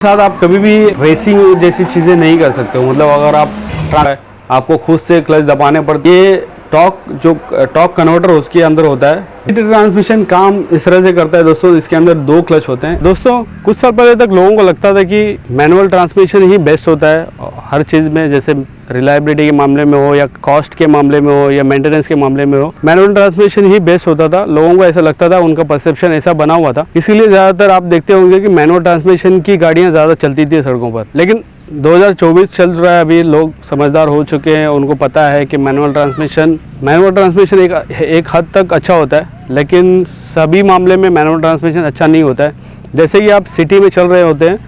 साथ आप कभी भी रेसिंग जैसी चीज़ें नहीं कर सकते हो। मतलब अगर आप आपको खुद से क्लच दबाने पड़ते, ये टॉर्क कन्वर्टर उसके अंदर होता है। ट्रांसमिशन काम इस तरह से करता है दोस्तों, इसके अंदर 2 क्लच होते हैं। दोस्तों कुछ साल पहले तक लोगों को लगता था कि मैनुअल ट्रांसमिशन ही बेस्ट होता है हर चीज़ में, जैसे रिलायबिलिटी के मामले में हो या कॉस्ट के मामले में हो या मेंटेनेंस के मामले में हो, मैनुअल ट्रांसमिशन ही बेस्ट होता था। लोगों को ऐसा लगता था, उनका परसेप्शन ऐसा बना हुआ था। इसीलिए ज़्यादातर आप देखते होंगे कि मैनुअल ट्रांसमिशन की गाड़ियाँ ज़्यादा चलती थी सड़कों पर। लेकिन 2024 चल रहा है, अभी लोग समझदार हो चुके हैं, उनको पता है कि मैनुअल ट्रांसमिशन एक हद तक अच्छा होता है, लेकिन सभी मामले में मैनुअल ट्रांसमिशन अच्छा नहीं होता है। जैसे कि आप सिटी में चल रहे होते हैं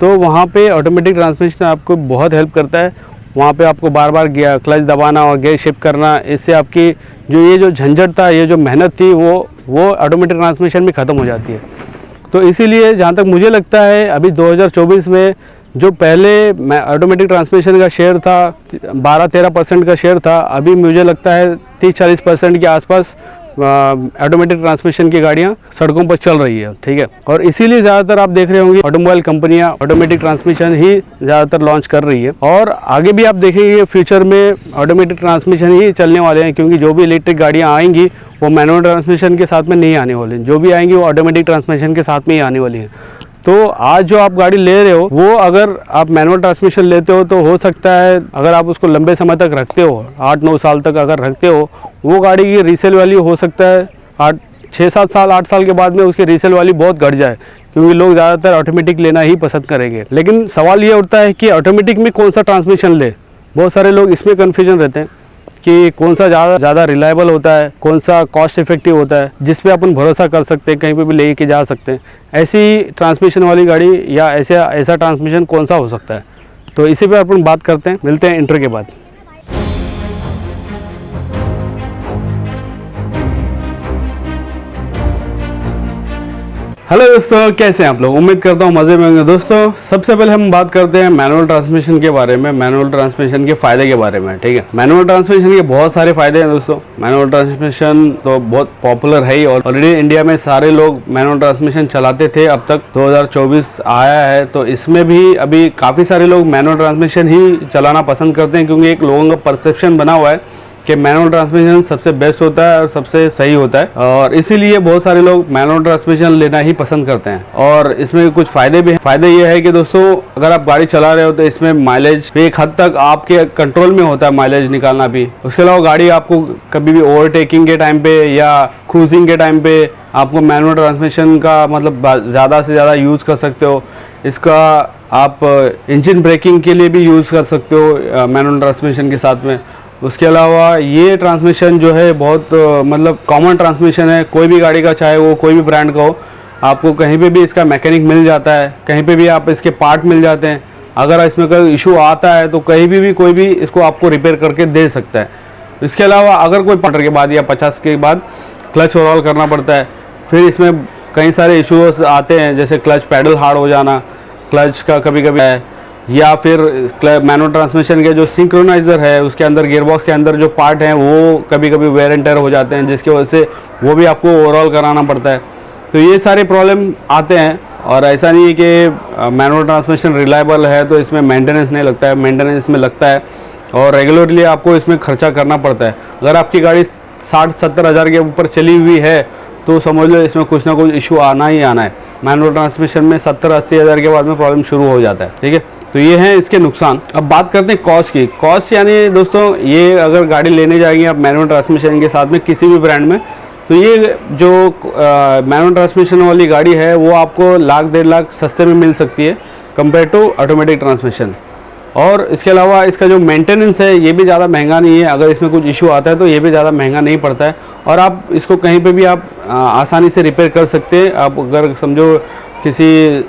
तो वहाँ पे ऑटोमेटिक ट्रांसमिशन आपको बहुत हेल्प करता है। वहाँ पे आपको बार बार क्लच दबाना और गियर शिफ्ट करना, इससे आपकी जो झंझट था, ये जो मेहनत थी, वो ऑटोमेटिक ट्रांसमिशन में ख़त्म हो जाती है। तो इसीलिए जहाँ तक मुझे लगता है, अभी 2024 में जो पहले ऑटोमेटिक ट्रांसमिशन का शेयर था 12-13% का शेयर था, अभी मुझे लगता है 30-40% के आसपास ऑटोमेटिक ट्रांसमिशन की गाड़ियाँ सड़कों पर चल रही है। ठीक है, और इसीलिए ज़्यादातर आप देख रहे होंगे ऑटोमोबाइल कंपनियाँ ऑटोमेटिक ट्रांसमिशन ही ज़्यादातर लॉन्च कर रही है। और आगे भी आप देखेंगे फ्यूचर में ऑटोमेटिक ट्रांसमिशन ही चलने वाले हैं, क्योंकि जो भी इलेक्ट्रिक गाड़ियाँ आएंगी वो मैनुअल ट्रांसमिशन के साथ में नहीं आने वाली, जो भी आएंगी वो ऑटोमेटिक ट्रांसमिशन के साथ में ही आने वाली है। तो आज जो आप गाड़ी ले रहे हो, वो अगर आप मैनुअल ट्रांसमिशन लेते हो तो हो सकता है, अगर आप उसको लंबे समय तक रखते हो, 8-9 साल तक अगर रखते हो, वो गाड़ी की रीसेल वैल्यू हो सकता है 6-7 साल 8 साल के बाद में उसकी रीसेल वैल्यू बहुत घट जाए, क्योंकि लोग ज़्यादातर ऑटोमेटिक लेना ही पसंद करेंगे। लेकिन सवाल ये उठता है कि ऑटोमेटिक में कौन सा ट्रांसमिशन ले। बहुत सारे लोग इसमें कन्फ्यूजन रहते हैं कि कौन सा ज़्यादा रिलायबल होता है, कौन सा कॉस्ट इफेक्टिव होता है, जिस पे अपन भरोसा कर सकते हैं, कहीं पे भी लेके जा सकते हैं। ऐसी ट्रांसमिशन वाली गाड़ी या ऐसा ट्रांसमिशन कौन सा हो सकता है, तो इसी पे अपन बात करते हैं। मिलते हैं इंटर के बाद। हेलो दोस्तों, कैसे हैं आप लोग? उम्मीद करता हूँ मज़े में होंगे। दोस्तों सबसे पहले हम बात करते हैं मैनुअल ट्रांसमिशन के बारे में, मैनुअल ट्रांसमिशन के फ़ायदे के बारे में। ठीक है, मैनुअल ट्रांसमिशन के बहुत सारे फ़ायदे हैं दोस्तों। मैनुअल ट्रांसमिशन तो बहुत पॉपुलर है ही, और ऑलरेडी इंडिया में सारे लोग मैनुअल ट्रांसमिशन चलाते थे। अब तक 2024 आया है तो इसमें भी अभी काफ़ी सारे लोग मैनुअल ट्रांसमिशन ही चलाना पसंद करते हैं, क्योंकि एक लोगों का परसेप्शन बना हुआ है कि मैनुअल ट्रांसमिशन सबसे बेस्ट होता है और सबसे सही होता है, और इसीलिए बहुत सारे लोग मैनुअल ट्रांसमिशन लेना ही पसंद करते हैं। और इसमें कुछ फ़ायदे भी हैं। फ़ायदे ये है कि दोस्तों अगर आप गाड़ी चला रहे हो तो इसमें माइलेज एक हद तक आपके कंट्रोल में होता है, माइलेज निकालना भी। उसके अलावा गाड़ी आपको कभी भी ओवरटेकिंग के टाइम पे या क्रूजिंग के टाइम पे आपको मैनुअल ट्रांसमिशन का मतलब ज़्यादा से ज़्यादा यूज़ कर सकते हो। इसका आप इंजन ब्रेकिंग के लिए भी यूज़ कर सकते हो मैनुअल ट्रांसमिशन के साथ में। उसके अलावा ये ट्रांसमिशन जो है बहुत मतलब कॉमन ट्रांसमिशन है, कोई भी गाड़ी का, चाहे वो कोई भी ब्रांड का हो, आपको कहीं पे भी इसका मैकेनिक मिल जाता है, कहीं पे भी आप इसके पार्ट मिल जाते हैं। अगर इसमें कोई इशू आता है तो कहीं भी कोई भी इसको आपको रिपेयर करके दे सकता है। इसके अलावा अगर कोई 50 के बाद या 50 के बाद क्लच ओवरऑल करना पड़ता है, फिर इसमें कई सारे इशूज़ आते हैं, जैसे क्लच पैडल हार्ड हो जाना, क्लच का कभी कभी है, या फिर मैनुअल ट्रांसमिशन के जो सिंक्रोनाइज़र है उसके अंदर गियरबॉक्स के अंदर जो पार्ट हैं वो कभी कभी वेयर एंड टेयर हो जाते हैं, जिसकी वजह से वो भी आपको ओवरऑल कराना पड़ता है। तो ये सारे प्रॉब्लम आते हैं, और ऐसा नहीं है कि मैनुअल ट्रांसमिशन रिलायबल है तो इसमें मेंटेनेंस नहीं लगता है। मेंटेनेंस इसमें लगता है, और रेगुलरली आपको इसमें खर्चा करना पड़ता है। अगर आपकी गाड़ी 60-70 हज़ार के ऊपर चली हुई है तो समझ लो इसमें कुछ ना कुछ इशू आना ही आना है। मैनुअल ट्रांसमिशन में 70-80 हज़ार के बाद में प्रॉब्लम शुरू हो जाता है। ठीक है, तो ये हैं इसके नुकसान। अब बात करते हैं कॉस्ट की। कॉस्ट यानी दोस्तों ये अगर गाड़ी लेने जाएंगे आप मैनुअल ट्रांसमिशन के साथ में किसी भी ब्रांड में, तो ये जो मैनुअल ट्रांसमिशन वाली गाड़ी है वो आपको 1-1.5 लाख सस्ते में मिल सकती है कंपेयर टू ऑटोमेटिक ट्रांसमिशन। और इसके अलावा इसका जो मेंटेनेंस है ये भी ज़्यादा महंगा नहीं है। अगर इसमें कुछ इशू आता है तो ये भी ज़्यादा महंगा नहीं पड़ता है, और आप इसको कहीं पे भी आप आसानी से रिपेयर कर सकते हैं। आप अगर समझो किसी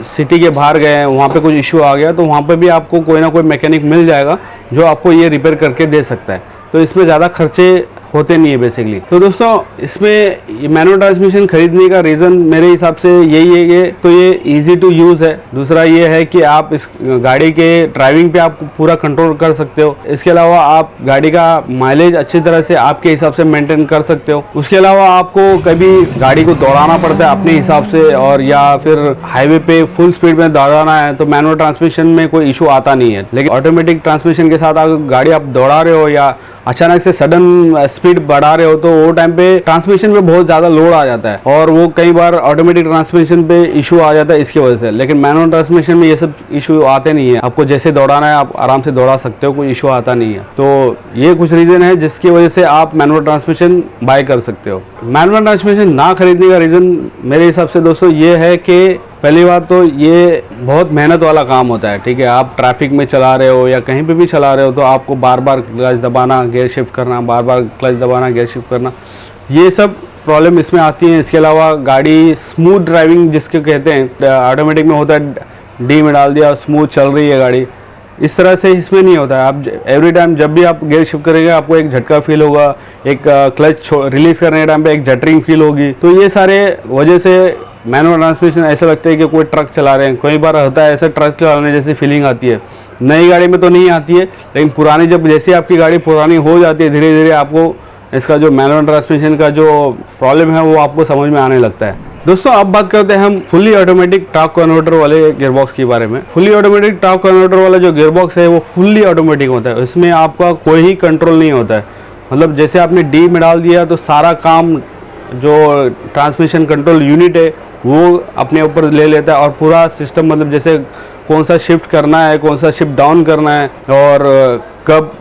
सिटी के बाहर गए हैं, वहाँ पे कुछ इशू आ गया, तो वहाँ पे भी आपको कोई ना कोई मैकेनिक मिल जाएगा जो आपको ये रिपेयर करके दे सकता है। तो इसमें ज़्यादा खर्चे होते नहीं है बेसिकली। तो दोस्तों इसमें मैनुअल ट्रांसमिशन खरीदने का रीज़न मेरे हिसाब से यही है कि तो ये इजी टू यूज़ है। दूसरा ये है कि आप इस गाड़ी के ड्राइविंग पे आप पूरा कंट्रोल कर सकते हो। इसके अलावा आप गाड़ी का माइलेज अच्छी तरह से आपके हिसाब से मेंटेन कर सकते हो। उसके अलावा आपको कभी गाड़ी को दौड़ाना पड़ता है अपने हिसाब से, और या फिर हाईवे पे फुल स्पीड में दौड़ाना है तो मैनुअल ट्रांसमिशन में कोई इशू आता नहीं है। लेकिन ऑटोमेटिक ट्रांसमिशन के साथ अगर गाड़ी आप दौड़ा रहे हो या अचानक से सडन स्पीड बढ़ा रहे हो तो वो टाइम पे ट्रांसमिशन पे बहुत ज़्यादा लोड आ जाता है और वो कई बार ऑटोमेटिक ट्रांसमिशन पे इशू आ जाता है इसकी वजह से। लेकिन मैनुअल ट्रांसमिशन में ये सब इशू आते नहीं है। आपको जैसे दौड़ाना है आप आराम से दौड़ा सकते हो, कोई इशू आता नहीं है। तो ये कुछ रीज़न है जिसकी वजह से आप मैनुअल ट्रांसमिशन बाय कर सकते हो। मैनुअल ट्रांसमिशन ना खरीदने का रीज़न मेरे हिसाब से दोस्तों ये है कि पहली बात तो ये बहुत मेहनत वाला काम होता है, ठीक है। आप ट्रैफिक में चला रहे हो या कहीं पे भी चला रहे हो तो आपको बार बार क्लच दबाना, गियर शिफ्ट करना, बार बार क्लच दबाना, गियर शिफ्ट करना, ये सब प्रॉब्लम इसमें आती है। इसके अलावा गाड़ी स्मूथ ड्राइविंग जिसके कहते हैं, ऑटोमेटिक में होता है डी में डाल दिया स्मूथ चल रही है गाड़ी, इस तरह से इसमें नहीं होता है। आप एवरी टाइम जब भी आप गियर शिफ्ट करेंगे आपको एक झटका फील होगा, एक क्लच रिलीज करने के टाइम पे एक जटरिंग फील होगी। तो ये सारे वजह से मैनुअल ट्रांसमिशन ऐसा लगता है कि कोई ट्रक चला रहे हैं। कई बार होता है ऐसा ट्रक चलाने जैसी फीलिंग आती है। नई गाड़ी में तो नहीं आती है, लेकिन पुरानी जब जैसे आपकी गाड़ी पुरानी हो जाती है धीरे धीरे आपको इसका जो मैनुअल ट्रांसमिशन का जो प्रॉब्लम है वो आपको समझ में आने लगता है। दोस्तों अब बात करते हैं हम फुल्ली ऑटोमेटिक टॉर्क कन्वर्टर वाले गियरबॉक्स के बारे में। फुल्ली ऑटोमेटिक टॉर्क कन्वर्टर वाला जो गियरबॉक्स है वो फुल्ली ऑटोमेटिक होता है। इसमें आपका कोई ही कंट्रोल नहीं होता है। मतलब जैसे आपने डी में डाल दिया तो सारा काम जो ट्रांसमिशन कंट्रोल यूनिट है वो अपने ऊपर ले लेता है और पूरा सिस्टम, मतलब जैसे कौन सा शिफ्ट करना है, कौन सा शिफ्ट डाउन करना है और कब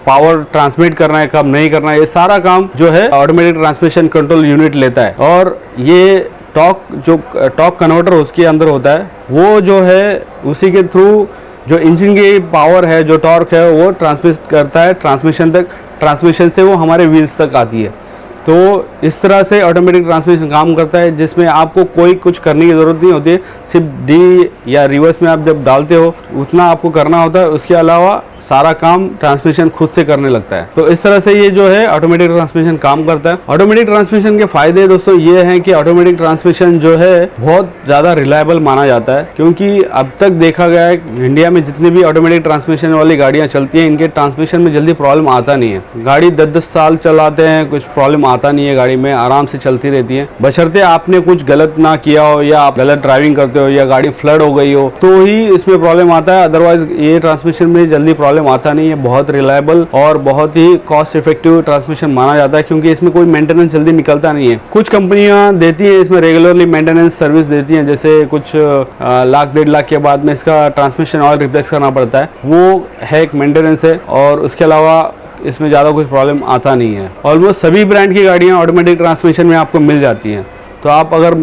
पावर ट्रांसमिट करना है, कब नहीं करना है, ये सारा काम जो है ऑटोमेटिक ट्रांसमिशन कंट्रोल यूनिट लेता है। और ये टॉर्क कन्वर्टर उसके अंदर होता है, वो जो है उसी के थ्रू जो इंजन की पावर है, जो टॉर्क है वो ट्रांसमिट करता है ट्रांसमिशन तक, ट्रांसमिशन से वो हमारे व्हील्स तक आती है। तो इस तरह से ऑटोमेटिक ट्रांसमिशन काम करता है जिसमें आपको कोई कुछ करने की ज़रूरत नहीं होती है। सिर्फ डी या रिवर्स में आप जब डालते हो उतना आपको करना होता है, उसके अलावा सारा काम ट्रांसमिशन खुद से करने लगता है। तो इस तरह से ये जो है ऑटोमेटिक ट्रांसमिशन काम करता है। ऑटोमेटिक ट्रांसमिशन के फायदे दोस्तों ये हैं कि ऑटोमेटिक ट्रांसमिशन जो है बहुत ज़्यादा रिलायबल माना जाता है, क्योंकि अब तक देखा गया है इंडिया में जितनी भी ऑटोमेटिक ट्रांसमिशन वाली गाड़ियाँ चलती हैं इनके ट्रांसमिशन में जल्दी प्रॉब्लम आता नहीं है। गाड़ी 10-10 साल चलाते हैं, कुछ प्रॉब्लम आता नहीं है, गाड़ी में आराम से चलती रहती है। बशर्ते आपने कुछ गलत ना किया हो या आप गलत ड्राइविंग करते हो या गाड़ी फ्लड हो गई हो तो ही इसमें प्रॉब्लम आता है, अदरवाइज ये ट्रांसमिशन में जल्दी प्रॉब्लम आता नहीं है। बहुत रिलायबल और बहुत ही कॉस्ट इफेक्टिव ट्रांसमिशन माना जाता है, क्योंकि इसमें कोई मेंटेनेंस जल्दी निकलता नहीं है। कुछ कंपनियां देती हैं इसमें रेगुलरली मेंटेनेंस सर्विस देती हैं, जैसे कुछ लाख 1.5 लाख के बाद में इसका ट्रांसमिशन ऑयल रिप्लेस करना पड़ता है, वो है एक मेंटेनेंस है। और उसके अलावा इसमें ज़्यादा कुछ प्रॉब्लम आता नहीं है। ऑलमोस्ट सभी ब्रांड की गाड़ियाँ ऑटोमेटिक ट्रांसमिशन में आपको मिल जाती हैं। तो आप अगर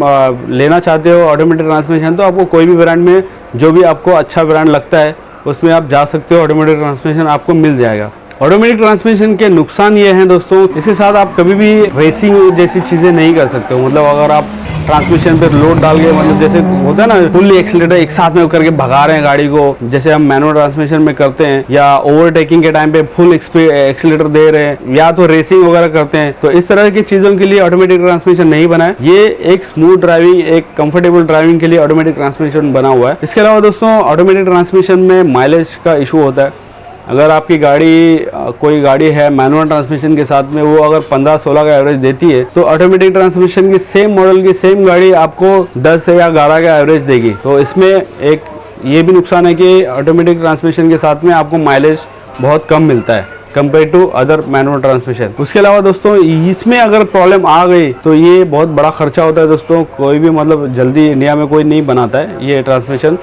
लेना चाहते हो ऑटोमेटिक ट्रांसमिशन तो आपको कोई भी ब्रांड में जो भी आपको अच्छा ब्रांड लगता है उसमें आप जा सकते हो, ऑटोमेटिक ट्रांसमिशन आपको मिल जाएगा। ऑटोमेटिक ट्रांसमिशन के नुकसान ये हैं दोस्तों, इसके साथ आप कभी भी रेसिंग जैसी चीज़ें नहीं कर सकते हो। मतलब अगर आप ट्रांसमिशन पे लोड डाल के, मतलब जैसे होता है ना फुल्ली एक्सीलरेटर एक साथ में करके भगा रहे हैं गाड़ी को, जैसे हम मैनुअल ट्रांसमिशन में करते हैं, या ओवरटेकिंग के टाइम पे फुल एक्सीलरेटर दे रहे हैं, या तो रेसिंग वगैरह करते हैं, तो इस तरह की चीज़ों के लिए ऑटोमेटिक ट्रांसमिशन नहीं बना है। ये एक स्मूथ ड्राइविंग, एक कंफर्टेबल ड्राइविंग के लिए ऑटोमेटिक ट्रांसमिशन बना हुआ है। इसके अलावा दोस्तों ऑटोमेटिक ट्रांसमिशन में माइलेज का इशू होता है। अगर आपकी गाड़ी कोई गाड़ी है मैनुअल ट्रांसमिशन के साथ में, वो अगर 15-16 का एवरेज देती है तो ऑटोमेटिक ट्रांसमिशन की सेम मॉडल की सेम गाड़ी आपको 10 या 11 का एवरेज देगी। तो इसमें एक ये भी नुकसान है कि ऑटोमेटिक ट्रांसमिशन के साथ में आपको माइलेज बहुत कम मिलता है compare to other manual transmission. उसके अलावा दोस्तों इसमें अगर प्रॉब्लम आ गई तो ये बहुत बड़ा खर्चा होता है दोस्तों। कोई भी मतलब जल्दी इंडिया में कोई नहीं बनाता है ये ट्रांसमिशन,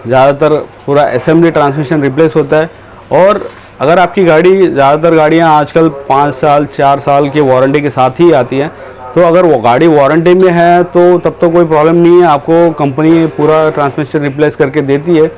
ज़्यादातर पूरा असेंबली ट्रांसमिशन रिप्लेस होता है। और अगर आपकी गाड़ी, ज़्यादातर गाड़ियाँ आजकल 5 साल 4 साल की वारंटी के साथ ही आती हैं, तो अगर वो गाड़ी वारंटी में है तो तब तो कोई प्रॉब्लम नहीं है, आपको कंपनी पूरा ट्रांसमिशन रिप्लेस करके देती है।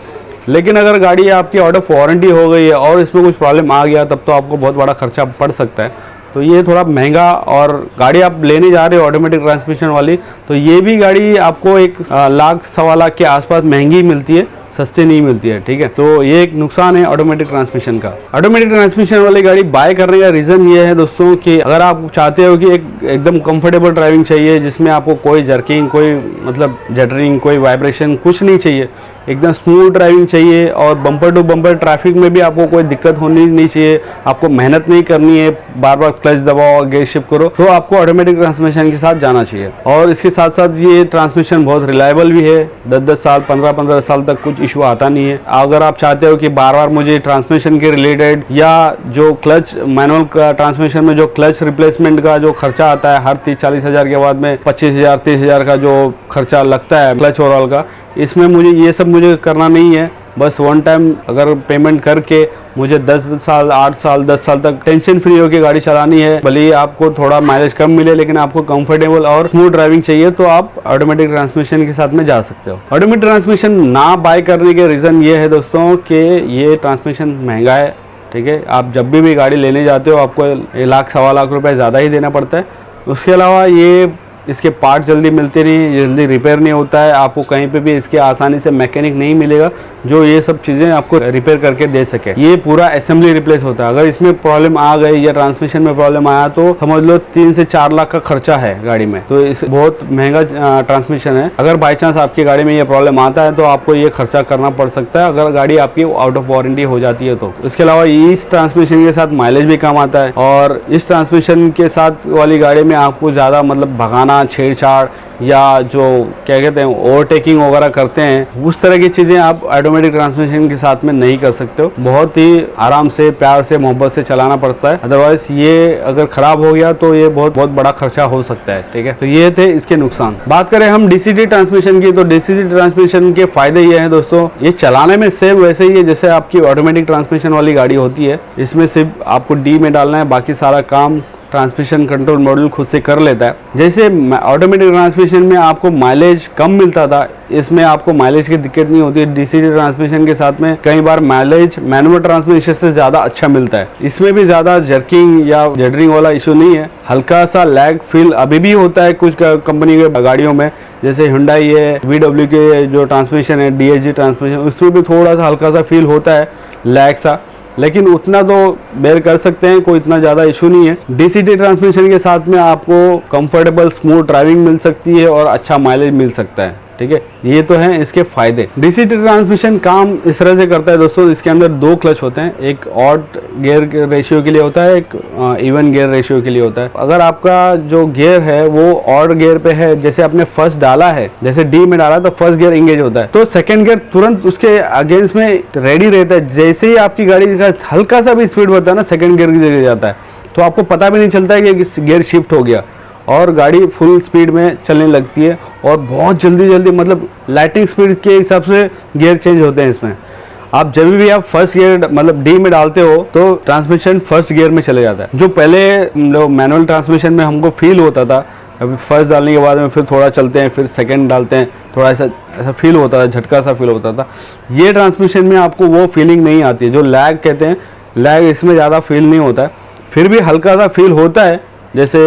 लेकिन अगर गाड़ी आपकी आउट ऑफ वारंटी हो गई है और इसमें कुछ प्रॉब्लम आ गया तब तो आपको बहुत बड़ा खर्चा पड़ सकता है। तो ये थोड़ा महंगा, और गाड़ी आप लेने जा रहे हो ऑटोमेटिक ट्रांसमिशन वाली, तो ये भी गाड़ी आपको 1 लाख 1.25 लाख के आसपास महंगी मिलती है। सस्ती नहीं मिलती है, ठीक है। तो ये एक नुकसान है ऑटोमेटिक ट्रांसमिशन का। ऑटोमेटिक ट्रांसमिशन वाली गाड़ी बाय करने का रीजन ये है दोस्तों कि अगर आप चाहते हो कि एकदम कंफर्टेबल ड्राइविंग चाहिए जिसमें आपको कोई जर्किंग, कोई मतलब जटरिंग, कोई वाइब्रेशन कुछ नहीं चाहिए, एकदम स्मूथ ड्राइविंग चाहिए और बम्पर टू बम्पर ट्रैफिक में भी आपको कोई दिक्कत होनी नहीं चाहिए, आपको मेहनत नहीं करनी है, बार बार क्लच दबाओ और गियर शिफ्ट करो, तो आपको ऑटोमेटिक ट्रांसमिशन के साथ जाना चाहिए। और इसके साथ साथ ये ट्रांसमिशन बहुत रिलायबल भी है, 10-10 साल 15-15 साल तक कुछ इशू आता नहीं है। अगर आप चाहते हो कि बार बार मुझे ट्रांसमिशन के रिलेटेड या जो क्लच मैनुअल का ट्रांसमिशन में जो क्लच रिप्लेसमेंट का जो खर्चा आता है हर 30-40 हज़ार के बाद में 25,000-30 हज़ार का जो खर्चा लगता है क्लच ओवरऑल का, इसमें मुझे ये सब मुझे करना नहीं है। बस वन टाइम अगर पेमेंट करके मुझे 10 साल 8 साल 10 साल तक टेंशन फ्री होकर गाड़ी चलानी है, भले ही आपको थोड़ा माइलेज कम मिले लेकिन आपको कंफर्टेबल और स्मूथ ड्राइविंग चाहिए, तो आप ऑटोमेटिक ट्रांसमिशन के साथ में जा सकते हो। ऑटोमेटिक ट्रांसमिशन ना बाय करने के रीज़न ये है दोस्तों कि ये ट्रांसमिशन महंगा है, ठीक है। आप जब भी गाड़ी लेने जाते हो आपको 1 लाख 1.25 लाख रुपये ज़्यादा ही देना पड़ता है। उसके अलावा ये इसके पार्ट जल्दी मिलते नहीं, जल्दी रिपेयर नहीं होता है, आपको कहीं पे भी इसके आसानी से मैकेनिक नहीं मिलेगा जो ये सब चीज़ें आपको रिपेयर करके दे सके। ये पूरा असेंबली रिप्लेस होता है। अगर इसमें प्रॉब्लम आ गई या ट्रांसमिशन में प्रॉब्लम आया तो समझ लो 3 से 4 लाख का खर्चा है गाड़ी में, तो इस बहुत महंगा ट्रांसमिशन है। अगर बाई चांस आपकी गाड़ी में ये प्रॉब्लम आता है तो आपको ये खर्चा करना पड़ सकता है अगर गाड़ी आपकी आउट ऑफ वारंटी हो जाती है तो। इसके अलावा इस ट्रांसमिशन के साथ माइलेज भी कम आता है और इस ट्रांसमिशन के साथ वाली गाड़ी में आपको ज़्यादा मतलब भगाना, छेड़छाड़ या जो क्या कहते हैं ओवरटेकिंग वगैरह करते हैं, उस तरह की चीज़ें आप ऑटोमेटिक ट्रांसमिशन के साथ में नहीं कर सकते हो। बहुत ही आराम से, प्यार से, मोहब्बत से चलाना पड़ता है, अदरवाइज ये अगर खराब हो गया तो ये बहुत बड़ा खर्चा हो सकता है, ठीक है। तो ये थे इसके नुकसान। बात करें हम डीसीटी ट्रांसमिशन की, तो डीसीटी ट्रांसमिशन के फायदे ये हैं दोस्तों, ये चलाने में सेम वैसे ही है जैसे आपकी ऑटोमेटिक ट्रांसमिशन वाली गाड़ी होती है। इसमें सिर्फ आपको डी में डालना है, बाकी सारा काम ट्रांसमिशन कंट्रोल मॉड्यूल खुद से कर लेता है। जैसे ऑटोमेटिक ट्रांसमिशन में आपको माइलेज कम मिलता था, इसमें आपको माइलेज की दिक्कत नहीं होती है। डीसीटी ट्रांसमिशन के साथ में कई बार माइलेज मैनुअल ट्रांसमिशन से ज़्यादा अच्छा मिलता है। इसमें भी ज़्यादा जर्किंग या जटरिंग वाला इशू नहीं है, हल्का सा लैग फील अभी भी होता है कुछ कंपनी के गाड़ियों में, जैसे हुंडई है, VW के जो ट्रांसमिशन है DSG ट्रांसमिशन, उसमें भी थोड़ा सा हल्का सा फील होता है लैग सा, लेकिन उतना तो बेयर कर सकते हैं, कोई इतना ज़्यादा इशू नहीं है। डीसीटी ट्रांसमिशन के साथ में आपको कंफर्टेबल स्मूथ ड्राइविंग मिल सकती है और अच्छा माइलेज मिल सकता है, ठीक है। ये तो हैं इसके फायदे। डीसीटी ट्रांसमिशन काम इस तरह से करता है दोस्तों, इसके अंदर 2 क्लच होते हैं, एक ऑड गियर रेशियो के लिए होता है, एक इवन गियर रेशियो के लिए होता है। अगर आपका जो गियर है वो ऑड गियर पे है, जैसे आपने फर्स्ट डाला है, जैसे डी में डाला तो फर्स्ट गियर इंगेज होता है, तो सेकंड गियर तुरंत उसके अगेंस्ट में रेडी रहता है। जैसे ही आपकी गाड़ी का हल्का सा भी स्पीड बढ़ता है ना, सेकंड गियर की जगह जाता है, तो आपको पता भी नहीं चलता है कि गियर शिफ्ट हो गया और गाड़ी फुल स्पीड में चलने लगती है और बहुत जल्दी मतलब लाइटिंग स्पीड के हिसाब से गियर चेंज होते हैं इसमें। आप जब भी आप फर्स्ट गियर मतलब डी में डालते हो तो ट्रांसमिशन फर्स्ट गियर में चले जाता है। जो पहले मैनुअल ट्रांसमिशन में हमको फील होता था, अभी फर्स्ट डालने के बाद में फिर थोड़ा चलते हैं, फिर सेकंड डालते हैं, थोड़ा ऐसा फील होता था, झटका सा फील होता था। ये ट्रांसमिशन में आपको वो फीलिंग नहीं आती है, जो लैग कहते हैं, लैग इसमें ज़्यादा फील नहीं होता है। फिर भी हल्का सा फील होता है, जैसे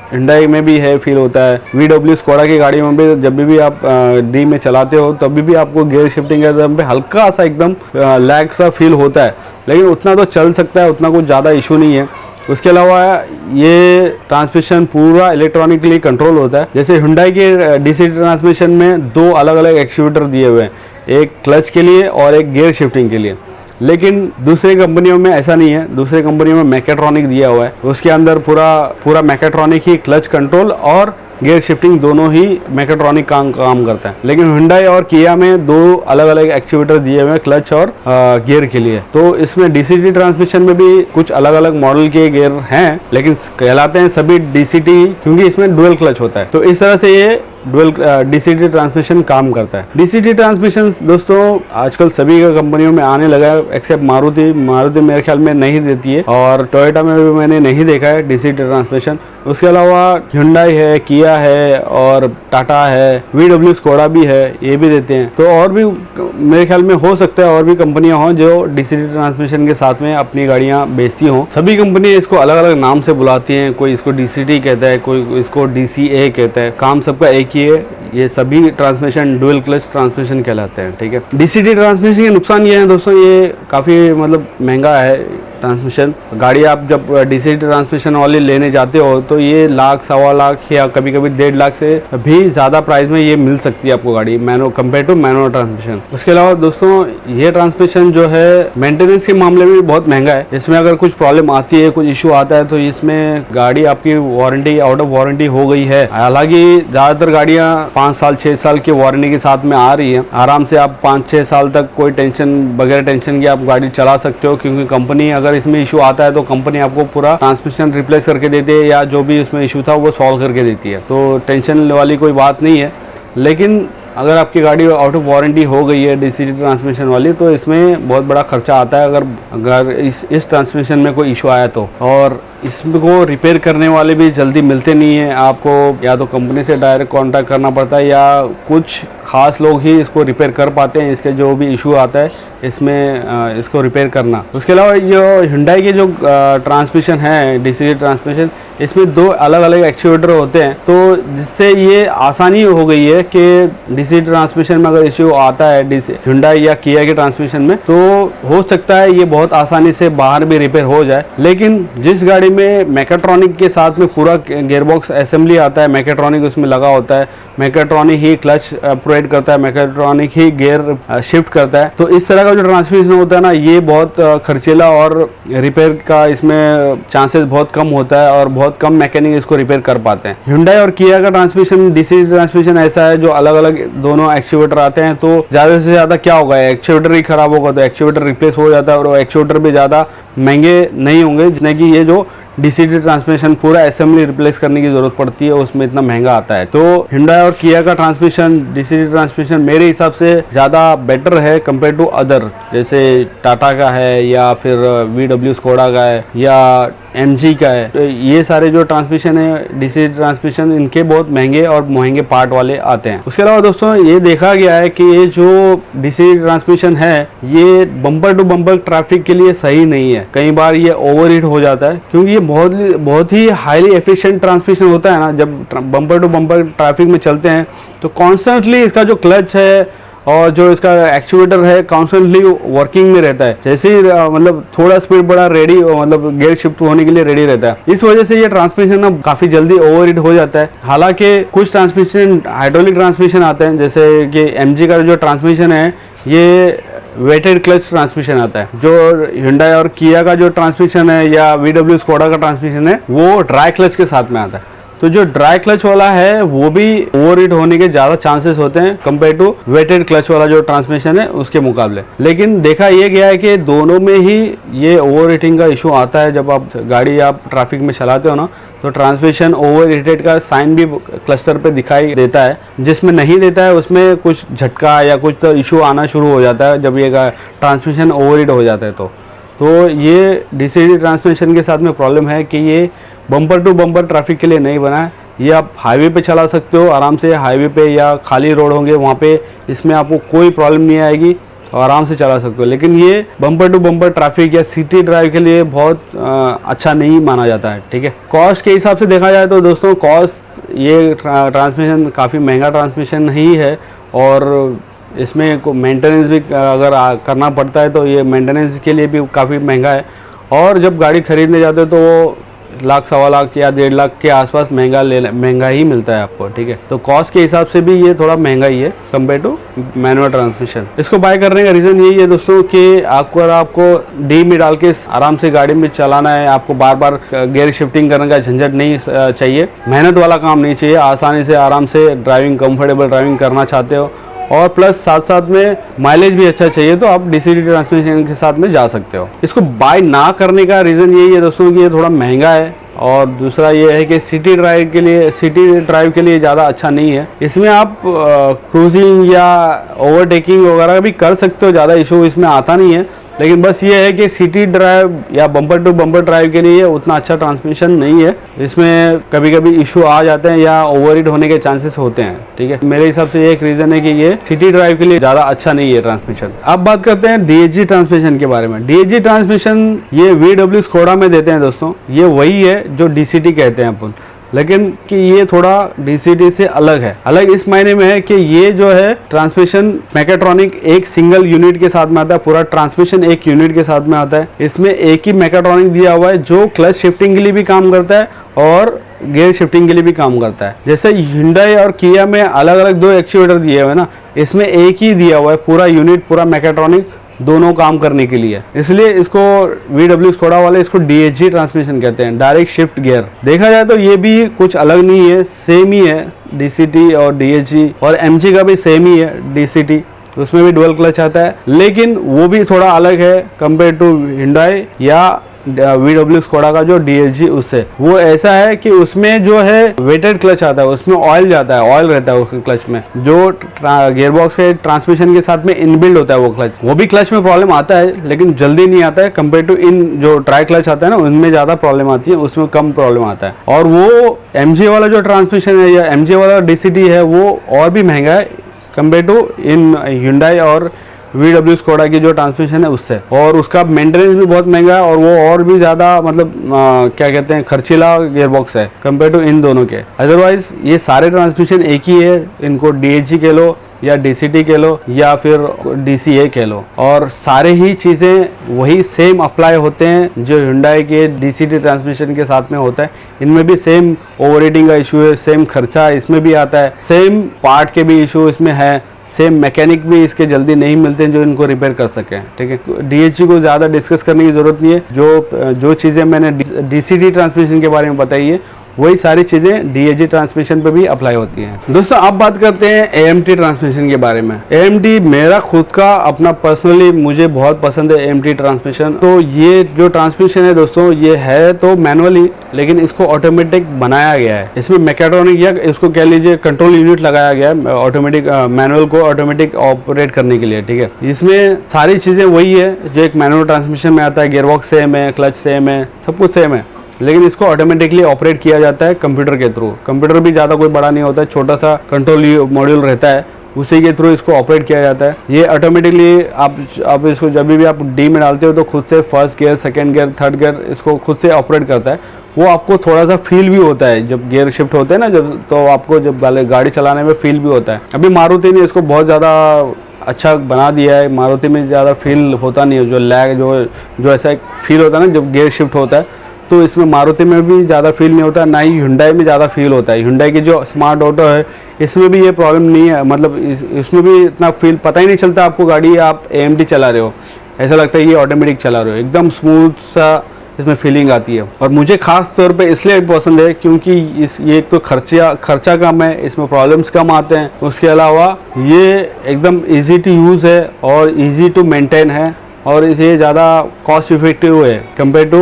हिंडई में भी है फील होता है, VW स्कोडा की गाड़ी में भी जब भी आप डी में चलाते हो तभी भी आपको गियर शिफ्टिंग के दम पे हल्का सा एकदम लैग सा फील होता है, लेकिन उतना तो चल सकता है, उतना कुछ ज़्यादा इशू नहीं है। उसके अलावा ये ट्रांसमिशन पूरा इलेक्ट्रॉनिकली कंट्रोल होता है। जैसे हुंडई के डीसीटी ट्रांसमिशन में 2 अलग अलग एक्चुएटर दिए हुए हैं, एक क्लच के लिए और एक गियर शिफ्टिंग के लिए, लेकिन दूसरी कंपनियों में ऐसा नहीं है। दूसरी कंपनियों में मैकेट्रॉनिक दिया हुआ है, उसके अंदर पूरा मैकेट्रॉनिक ही क्लच कंट्रोल और गियर शिफ्टिंग दोनों ही मैकेट्रॉनिक काम करता है। लेकिन हुंडई और किया में 2 अलग अलग एक्चुएटर दिए हुए हैं क्लच और गियर के लिए। तो इसमें डीसीटी ट्रांसमिशन में भी कुछ अलग अलग मॉडल के गियर हैं, लेकिन कहलाते हैं सभी डीसीटी, क्योंकि इसमें डुअल क्लच होता है। तो इस तरह से ये डुअल डीसीटी ट्रांसमिशन काम करता है। डीसीटी ट्रांसमिशन दोस्तों आजकल सभी कंपनियों में आने लगा है, एक्सेप्ट मारुति मेरे ख्याल में नहीं देती है, और टोयोटा में भी मैंने नहीं देखा है डीसीटी ट्रांसमिशन। उसके अलावा Hyundai है, किया है और टाटा है, VW स्कोडा भी है, ये भी देते हैं। तो और भी मेरे ख्याल में हो सकता है और भी कंपनियां हों जो DCT ट्रांसमिशन के साथ में अपनी गाड़ियां बेचती हों। सभी कंपनियां इसको अलग अलग नाम से बुलाती हैं, कोई इसको DCT कहता है, कोई इसको DCA कहता है, काम सबका एक ही है। ये सभी ट्रांसमिशन डुअल क्लच ट्रांसमिशन कहलाते हैं, ठीक है। DCT ट्रांसमिशन के नुकसान ये है दोस्तों, ये काफ़ी मतलब महंगा है ट्रांसमिशन। गाड़ी आप जब DCT ट्रांसमिशन वाली लेने जाते हो तो ये लाख, सवा लाख या कभी कभी 1.5 लाख से भी ज़्यादा प्राइस में ये मिल सकती है आपको गाड़ी कंपेयर टू मैनुअल ट्रांसमिशन। उसके अलावा दोस्तों ये ट्रांसमिशन जो है मेंटेनेंस के मामले में भी बहुत महंगा है। इसमें अगर कुछ प्रॉब्लम आती है, कुछ इशू आता है तो इसमें गाड़ी आपकी वारंटी आउट ऑफ वारंटी हो गई है। हालांकि ज़्यादातर गाड़ियाँ 5 साल 6 साल की वारंटी के साथ में आ रही है। आराम से आप 5-6 साल तक कोई टेंशन, बगैर टेंशन के आप गाड़ी चला सकते हो, क्योंकि कंपनी अगर इसमें इशू आता है तो कंपनी आपको पूरा ट्रांसमिशन रिप्लेस करके देती है या जो भी इसमें इशू था वो सॉल्व करके देती है। तो टेंशन वाली कोई बात नहीं है। लेकिन अगर आपकी गाड़ी आउट ऑफ वारंटी हो गई है DCT ट्रांसमिशन वाली तो इसमें बहुत बड़ा खर्चा आता है अगर इस ट्रांसमिशन में कोई इशू आया तो। और इसको रिपेयर करने वाले भी जल्दी मिलते नहीं हैं, आपको या तो कंपनी से डायरेक्ट कांटेक्ट करना पड़ता है या कुछ खास लोग ही इसको रिपेयर कर पाते हैं। इसके जो भी इशू आता है इसमें इसको रिपेयर करना। उसके अलावा ये Hyundai के जो ट्रांसमिशन है DCT ट्रांसमिशन, इसमें 2 अलग अलग एक्चुएटर होते हैं, तो जिससे ये आसानी हो गई है कि DCT ट्रांसमिशन में अगर इशू आता है Hyundai या किया के ट्रांसमिशन में तो हो सकता है ये बहुत आसानी से बाहर भी रिपेयर हो जाए। लेकिन जिस गाड़ी में मैकेट्रॉनिक के साथ में पूरा गियरबॉक्स असेंबली आता है, मैकेट्रॉनिक उसमें लगा होता है, मैकेट्रॉनिक ही क्लच प्रोवाइड करता है, मैकेट्रॉनिक ही गियर शिफ्ट करता है, तो इस तरह का जो ट्रांसमिशन होता है ना ये बहुत खर्चीला और रिपेयर का इसमें चांसेस बहुत कम होता है और बहुत कम मैकेनिक इसको रिपेयर कर पाते हैं। Hyundai और किया का ट्रांसमिशन DCT ट्रांसमिशन ऐसा है जो अलग अलग दोनों एक्चुएटर आते हैं, तो ज़्यादा से ज़्यादा क्या होगा, एक्चुएटर ही खराब होगा तो एक्चुएटर रिप्लेस हो जाता है और वो एक्चुएटर भी ज़्यादा महंगे नहीं होंगे जितने कि ये जो DCT ट्रांसमिशन पूरा असेंबली रिप्लेस करने की जरूरत पड़ती है उसमें इतना महंगा आता है। तो Hyundai और किया का ट्रांसमिशन DCT ट्रांसमिशन मेरे हिसाब से ज़्यादा बेटर है कंपेयर टू अदर, जैसे टाटा का है या फिर VW स्कोडा का है या MG का है। तो ये सारे जो ट्रांसमिशन है DCT ट्रांसमिशन इनके बहुत महंगे और महंगे पार्ट वाले आते हैं। उसके अलावा दोस्तों ये देखा गया है कि ये जो DCT ट्रांसमिशन है ये बम्पर टू बम्पर ट्रैफिक के लिए सही नहीं है। कई बार ये ओवरहीट हो जाता है क्योंकि ये बहुत ही हाईली एफिशिएंट ट्रांसमिशन होता है ना। जब बम्पर टू बम्पर ट्रैफिक में चलते हैं तो कॉन्स्टेंटली इसका जो क्लच है और जो इसका एक्चुएटर है कॉन्स्टेंटली वर्किंग में रहता है। जैसे ही मतलब थोड़ा स्पीड बढ़ा रेडी, मतलब गियर शिफ्ट होने के लिए रेडी रहता है। इस वजह से ये ट्रांसमिशन ना काफी जल्दी ओवरहीट हो जाता है। हालांकि कुछ ट्रांसमिशन हाइड्रोलिक ट्रांसमिशन आते हैं, जैसे कि MG का जो ट्रांसमिशन है ये वेटेड क्लच ट्रांसमिशन आता है। जो Hyundai और किया का जो ट्रांसमिशन है या VW स्कोडा का ट्रांसमिशन है वो ड्राई क्लच के साथ में आता है। तो जो ड्राई क्लच वाला है वो भी ओवरहीट होने के ज़्यादा चांसेस होते हैं कंपेयर टू वेटेड क्लच वाला जो ट्रांसमिशन है उसके मुकाबले। लेकिन देखा ये गया है कि दोनों में ही ये ओवरहीटिंग का इशू आता है। जब आप गाड़ी आप ट्रैफिक में चलाते हो ना तो ट्रांसमिशन ओवरहीटेड का साइन भी क्लस्टर पे दिखाई देता है। जिसमें नहीं देता है उसमें कुछ झटका या कुछ तो इशू आना शुरू हो जाता है जब ये ट्रांसमिशन ओवरहीट हो जाता है। तो ये DCT ट्रांसमिशन के साथ में प्रॉब्लम है कि ये बम्पर टू बम्पर ट्रैफिक के लिए नहीं बना है। ये आप हाईवे पे चला सकते हो आराम से, हाईवे पे या खाली रोड होंगे वहाँ पे इसमें आपको कोई प्रॉब्लम नहीं आएगी और आराम से चला सकते हो। लेकिन ये बम्पर टू बम्पर ट्रैफिक या सिटी ड्राइव के लिए बहुत अच्छा नहीं माना जाता है, ठीक है। कॉस्ट के हिसाब से देखा जाए तो दोस्तों कॉस्ट ये ट्रांसमिशन काफ़ी महंगा ट्रांसमिशन ही है और इसमें मेंटेनेंस भी अगर करना पड़ता है तो ये मेंटेनेंस के लिए भी काफ़ी महंगा है। और जब गाड़ी खरीदने जाते हो तो वो लाख, सवा लाख या 1.5 लाख के आसपास महंगा ही मिलता है आपको, ठीक है। तो कॉस्ट के हिसाब से भी ये थोड़ा महंगा ही है कंपेयर टू मैनुअल ट्रांसमिशन। इसको बाय करने का रीज़न यही है दोस्तों कि आपको डी में डाल के आराम से गाड़ी में चलाना है, आपको बार बार गियर शिफ्टिंग करने का झंझट नहीं चाहिए, मेहनत वाला काम नहीं चाहिए, आसानी से आराम से ड्राइविंग कंफर्टेबल ड्राइविंग करना चाहते हो और प्लस साथ साथ में माइलेज भी अच्छा चाहिए तो आप DCT ट्रांसमिशन के साथ में जा सकते हो। इसको बाय ना करने का रीज़न यही है दोस्तों कि ये थोड़ा महंगा है और दूसरा ये है कि सिटी ड्राइव के लिए ज़्यादा अच्छा नहीं है। इसमें आप क्रूजिंग या ओवरटेकिंग वगैरह भी कर सकते हो, ज़्यादा इशू इसमें आता नहीं है। लेकिन बस ये है कि सिटी ड्राइव या बम्पर टू बम्पर ड्राइव के लिए उतना अच्छा ट्रांसमिशन नहीं है। इसमें कभी कभी इशू आ जाते हैं या ओवरहीट होने के चांसेस होते हैं। ठीक है, मेरे हिसाब से ये एक रीजन है कि ये सिटी ड्राइव के लिए ज़्यादा अच्छा नहीं है ट्रांसमिशन। अब बात करते हैं DHG ट्रांसमिशन के बारे में। DHG ट्रांसमिशन ये VW स्कोडा में देते हैं दोस्तों। ये वही है जो DCT कहते हैं अपन, लेकिन कि ये थोड़ा DCT से अलग है। अलग इस मायने में है कि ये जो है ट्रांसमिशन मैकेट्रॉनिक एक सिंगल यूनिट के साथ में आता है, पूरा ट्रांसमिशन एक यूनिट के साथ में आता है। इसमें एक ही मैकेट्रॉनिक दिया हुआ है जो क्लच शिफ्टिंग के लिए भी काम करता है और गियर शिफ्टिंग के लिए भी काम करता है। जैसे Hyundai और Kia में अलग अलग 2 एक्चुएटर दिए हुए हैं ना, इसमें एक ही दिया हुआ है पूरा यूनिट, पूरा मैकेट्रॉनिक दोनों काम करने के लिए। इसलिए इसको VW स्कोडा वाले इसको DHG ट्रांसमिशन कहते हैं, डायरेक्ट शिफ्ट गियर। देखा जाए तो ये भी कुछ अलग नहीं है, सेम ही है DCT और DHG, और MG का भी सेम ही है DCT, उसमें भी डुअल क्लच आता है। लेकिन वो भी थोड़ा अलग है कंपेयर टू Hyundai या VW स्कोडा का जो DHG उससे। वो ऐसा है कि उसमें जो है वेटेड क्लच आता है, उसमें ऑयल जाता है, ऑयल रहता है उसके क्लच में, जो गियरबॉक्स के ट्रांसमिशन के साथ में इनबिल्ड होता है वो क्लच। वो भी क्लच में प्रॉब्लम आता है लेकिन जल्दी नहीं आता है कंपेयर टू इन जो ट्राई क्लच आता है ना, उनमें ज़्यादा प्रॉब्लम आती है, उसमें कम प्रॉब्लम आता है। और वो MG वाला जो ट्रांसमिशन है या MG वाला DCT है वो और भी महंगा है कंपेयर टू इन Hyundai और VW स्कोडा की जो ट्रांसमिशन है उससे, और उसका मेंटेनेंस भी बहुत महंगा है और वो और भी ज़्यादा मतलब क्या कहते हैं खर्चीला गियरबॉक्स है कंपेयर टू इन दोनों के। अदरवाइज ये सारे ट्रांसमिशन एक ही है, इनको DHG कह लो या DCT कह लो या फिर DCA कह लो, और सारे ही चीज़ें वही सेम अप्लाई होते हैं जो Hyundai के DCT ट्रांसमिशन के साथ में होता है। इनमें भी सेम ओवरहीटिंग का इशू है, सेम खर्चा इसमें भी आता है, सेम पार्ट के भी इशू इसमें है, सेम मैकेनिक भी इसके जल्दी नहीं मिलते हैं जो इनको रिपेयर कर सकें। ठीक है, DHG को ज़्यादा डिस्कस करने की ज़रूरत नहीं है। जो चीज़ें मैंने DCT ट्रांसमिशन के बारे में बताई है वही सारी चीज़ें DHG ट्रांसमिशन पे भी अप्लाई होती हैं। दोस्तों अब बात करते हैं AMT ट्रांसमिशन के बारे में। AMT मेरा खुद का अपना पर्सनली मुझे बहुत पसंद है AMT ट्रांसमिशन। तो ये जो ट्रांसमिशन है दोस्तों ये है तो मैनुअली, लेकिन इसको ऑटोमेटिक बनाया गया है। इसमें मैकेट्रॉनिक या इसको कह लीजिए कंट्रोल यूनिट लगाया गया है ऑटोमेटिक, मैनुअल को ऑटोमेटिक ऑपरेट करने के लिए। ठीक है, इसमें सारी चीज़ें वही है जो एक मैनुअल ट्रांसमिशन में आता है। गियरबॉक्स सेम है, क्लच सेम है, सब कुछ सेम है, लेकिन इसको ऑटोमेटिकली ऑपरेट किया जाता है कंप्यूटर के थ्रू। कंप्यूटर भी ज़्यादा कोई बड़ा नहीं होता है, छोटा सा कंट्रोल मॉड्यूल रहता है, उसी के थ्रू इसको ऑपरेट किया जाता है। ये ऑटोमेटिकली आप इसको जब भी आप डी में डालते हो तो खुद से first gear, second gear, third gear इसको खुद से ऑपरेट करता है। वो आपको थोड़ा सा फील भी होता है जब गियर शिफ्ट होते हैं ना, जब तो आपको जब गाड़ी चलाने में फील भी होता है। अभी मारुति ने इसको बहुत ज़्यादा अच्छा बना दिया है, मारुति में ज़्यादा फील होता नहीं है, जो लैग जो ऐसा एक फील होता है ना जब गियर शिफ्ट होता है, तो इसमें मारुति में भी ज़्यादा फील नहीं होता, ना ही Hyundai में ज़्यादा फील होता है। Hyundai की जो स्मार्ट ऑटो है इसमें भी ये प्रॉब्लम नहीं है, मतलब इसमें भी इतना फील पता ही नहीं चलता आपको गाड़ी आप AMT चला रहे हो, ऐसा लगता है ये ऑटोमेटिक चला रहे हो, एकदम स्मूथ सा इसमें फीलिंग आती है। और मुझे खास तौर पे इसलिए पसंद है क्योंकि ये एक तो खर्चा कम है, इसमें प्रॉब्लम्स कम आते हैं, उसके अलावा ये एकदम ईजी टू यूज़ है और ईजी टू मेंटेन है, और इसे ज़्यादा कॉस्ट इफेक्टिव है कंपेयर टू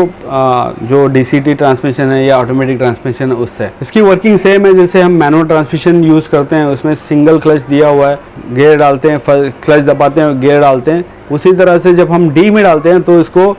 जो DCT ट्रांसमिशन है या ऑटोमेटिक ट्रांसमिशन है उससे। इसकी वर्किंग सेम है जैसे हम मैनुअल ट्रांसमिशन यूज़ करते हैं, उसमें सिंगल क्लच दिया हुआ है, गियर डालते हैं, क्लच दबाते हैं, गियर डालते हैं। उसी तरह से जब हम D में डालते हैं तो इसको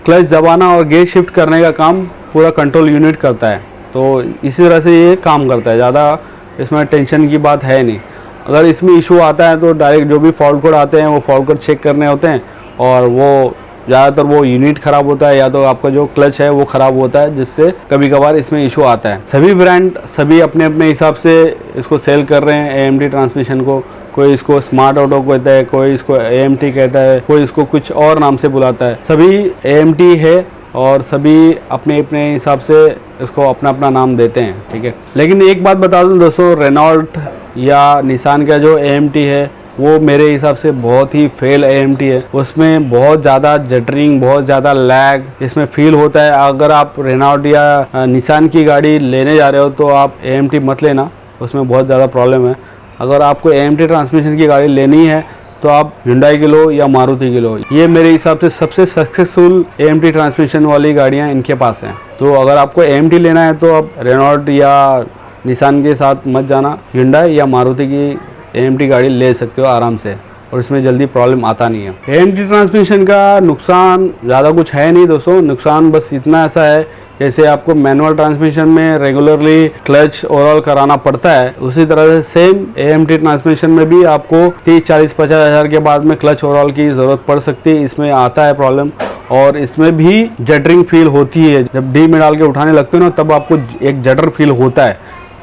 क्लच दबाना और गियर शिफ्ट करने का काम पूरा कंट्रोल यूनिट करता है। तो इसी तरह से ये काम करता है, ज़्यादा इसमें टेंशन की बात है नहीं। अगर इसमें इशू आता है तो डायरेक्ट जो भी फॉल्ट कोड आते हैं वो फॉल्ट कोड चेक करने होते हैं, और वो ज़्यादातर वो यूनिट ख़राब होता है या तो आपका जो क्लच है वो ख़राब होता है, जिससे कभी कभार इसमें इशू आता है। सभी ब्रांड सभी अपने अपने हिसाब से इसको सेल कर रहे हैं AMT ट्रांसमिशन को। कोई इसको स्मार्ट ऑटो कहता है, कोई इसको AMT कहता है, कोई इसको कुछ और नाम से बुलाता है। सभी AMT है और सभी अपने अपने हिसाब से इसको अपना अपना नाम देते हैं। ठीक है, लेकिन एक बात बता दूं दोस्तों, रेनॉल्ट या निसान का जो AMT है वो मेरे हिसाब से बहुत ही फेल AMT है। उसमें बहुत ज़्यादा जटरिंग, बहुत ज़्यादा लैग इसमें फील होता है। अगर आप रेनॉल्ट या निसान की गाड़ी लेने जा रहे हो तो आप AMT मत लेना, उसमें बहुत ज़्यादा प्रॉब्लम है। अगर आपको AMT ट्रांसमिशन की गाड़ी लेनी है तो आप Hyundai की लो या मारुति की लो। ये मेरे हिसाब से सबसे सक्सेसफुल AMT ट्रांसमिशन वाली गाड़ियाँ इनके पास हैं। तो अगर आपको AMT लेना है तो आप रेनॉल्ट या निसान के साथ मत जाना, Hyundai या मारुति की AMT गाड़ी ले सकते हो आराम से। और इसमें जल्दी प्रॉब्लम आता नहीं है। AMT ट्रांसमिशन का नुकसान ज़्यादा कुछ है नहीं दोस्तों, नुकसान बस इतना ऐसा है जैसे आपको मैनुअल ट्रांसमिशन में रेगुलरली क्लच ओवरऑल कराना पड़ता है, उसी तरह से सेम AMT ट्रांसमिशन में भी आपको 30, 40, 50 हज़ार के बाद में क्लच ओवरऑल की ज़रूरत पड़ सकती है। इसमें आता है प्रॉब्लम और इसमें भी जटरिंग फील होती है। जब डी में डाल के उठाने लगते हो ना तब आपको एक जटर फील होता है,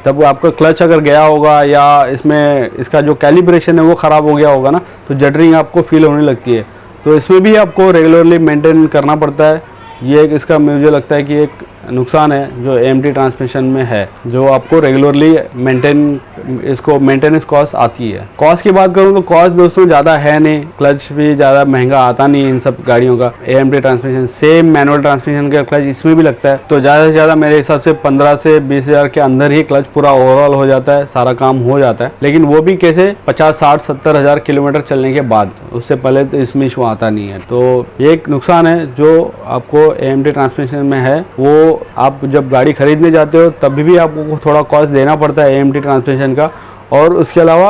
तब आपका क्लच अगर गया होगा या इसमें इसका जो कैलिब्रेशन है वो ख़राब हो गया होगा ना तो जटरिंग आपको फील होने लगती है। तो इसमें भी आपको रेगुलरली मेंटेन करना पड़ता है। ये एक इसका मुझे लगता है कि एक नुकसान है जो AMT ट्रांसमिशन में है, जो आपको रेगुलरली मेंटेनेंस कॉस्ट आती है। कॉस्ट की बात करूँ तो कॉस्ट दोस्तों ज़्यादा है नहीं, क्लच भी ज़्यादा महंगा आता नहीं है इन सब गाड़ियों का। AMT transmission same manual transmission का क्लच इसमें भी लगता है, तो ज़्यादा से ज़्यादा मेरे हिसाब से 15 से 20 हज़ार के अंदर ही क्लच पूरा ओवरऑल हो जाता है, सारा काम हो जाता है। लेकिन वो भी कैसे 50, 60, 70 हज़ार किलोमीटर चलने के बाद, उससे पहले तो इसमें इशू आता नहीं है। तो ये एक नुकसान है जो आपको AMT ट्रांसमिशन में है। वो आप जब गाड़ी खरीदने जाते हो तब भी आपको थोड़ा कॉस्ट देना पड़ता है AMT ट्रांसमिशन का, और उसके अलावा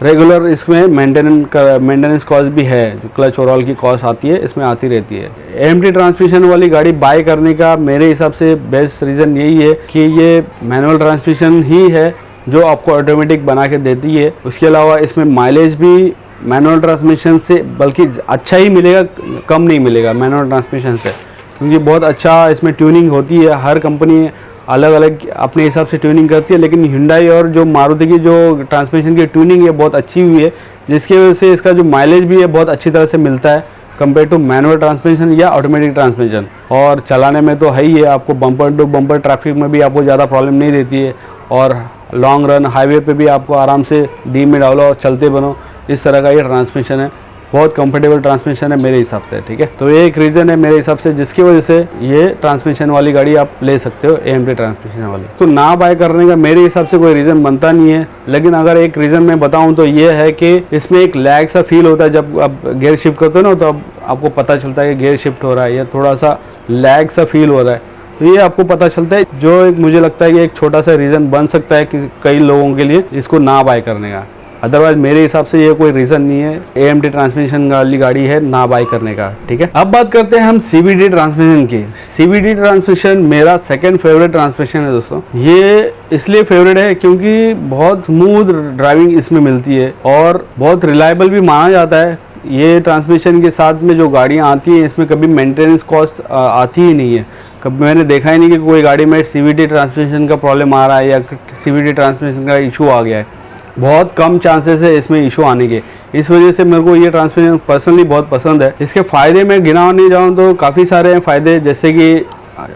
रेगुलर इसमें मेंटेनेंस कॉस्ट भी है, जो क्लच ओवरऑल की कॉस्ट आती है इसमें आती रहती है। AMT ट्रांसमिशन वाली गाड़ी बाय करने का मेरे हिसाब से बेस्ट रीज़न यही है कि ये मैनुअल ट्रांसमिशन ही है जो आपको ऑटोमेटिक बना के देती है। उसके अलावा इसमें माइलेज भी मैनुअल ट्रांसमिशन से बल्कि अच्छा ही मिलेगा, कम नहीं मिलेगा मैनुअल ट्रांसमिशन से, क्योंकि बहुत अच्छा इसमें ट्यूनिंग होती है। हर कंपनी अलग अलग अपने हिसाब से ट्यूनिंग करती है, लेकिन Hyundai और जो मारुति की जो ट्रांसमिशन की ट्यूनिंग है बहुत अच्छी हुई है, जिसकी वजह से इसका जो माइलेज भी है बहुत अच्छी तरह से मिलता है कंपेयर टू मैनुअल ट्रांसमिशन या ऑटोमेटिक ट्रांसमिशन। और चलाने में तो है ही है, आपको बम्पर टू बम्पर ट्रैफिक में भी आपको ज़्यादा प्रॉब्लम नहीं देती है, और लॉन्ग रन हाईवे पे भी आपको आराम से डी में डालो और चलते बनो, इस तरह का ये ट्रांसमिशन है। बहुत कंफर्टेबल ट्रांसमिशन है मेरे हिसाब से, ठीक है। तो ये एक रीज़न है मेरे हिसाब से जिसकी वजह से ये ट्रांसमिशन वाली गाड़ी आप ले सकते हो, AMT ट्रांसमिशन वाली। तो ना बाय करने का मेरे हिसाब से कोई रीज़न बनता नहीं है, लेकिन अगर एक रीज़न मैं बताऊं तो ये है कि इसमें एक लैग सा फील होता है। जब आप गियर शिफ्ट करते हो ना तो अब आपको पता चलता है कि गियर शिफ्ट हो रहा है या थोड़ा सा लैग सा फील हो रहा है, तो ये आपको पता चलता है, जो एक मुझे लगता है कि एक छोटा सा रीज़न बन सकता है कि कई लोगों के लिए इसको ना बाय करने का। अदरवाइज मेरे हिसाब से ये कोई रीज़न नहीं है AMT ट्रांसमिशन वाली गाड़ी है ना बाय करने का, ठीक है। अब बात करते हैं हम CVT ट्रांसमिशन की। CVT ट्रांसमिशन मेरा सेकंड फेवरेट ट्रांसमिशन है दोस्तों। ये इसलिए फेवरेट है क्योंकि बहुत स्मूथ ड्राइविंग इसमें मिलती है और बहुत रिलायबल भी माना जाता है। ये ट्रांसमिशन के साथ में जो गाड़ियाँ आती हैं इसमें कभी मेंटेनेंस कॉस्ट आती ही नहीं है। कभी मैंने देखा ही नहीं कि कोई गाड़ी में CVT ट्रांसमिशन का प्रॉब्लम आ रहा है या CVT ट्रांसमिशन का इशू आ गया है। बहुत कम चांसेस है इसमें इशू आने के। इस वजह से मेरे को ये ट्रांसमिशन पर्सनली बहुत पसंद है। इसके फ़ायदे में गिना नहीं जाऊँ तो काफ़ी सारे हैं फ़ायदे, जैसे कि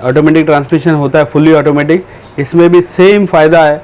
ऑटोमेटिक ट्रांसमिशन होता है फुल्ली ऑटोमेटिक, इसमें भी सेम फ़ायदा है।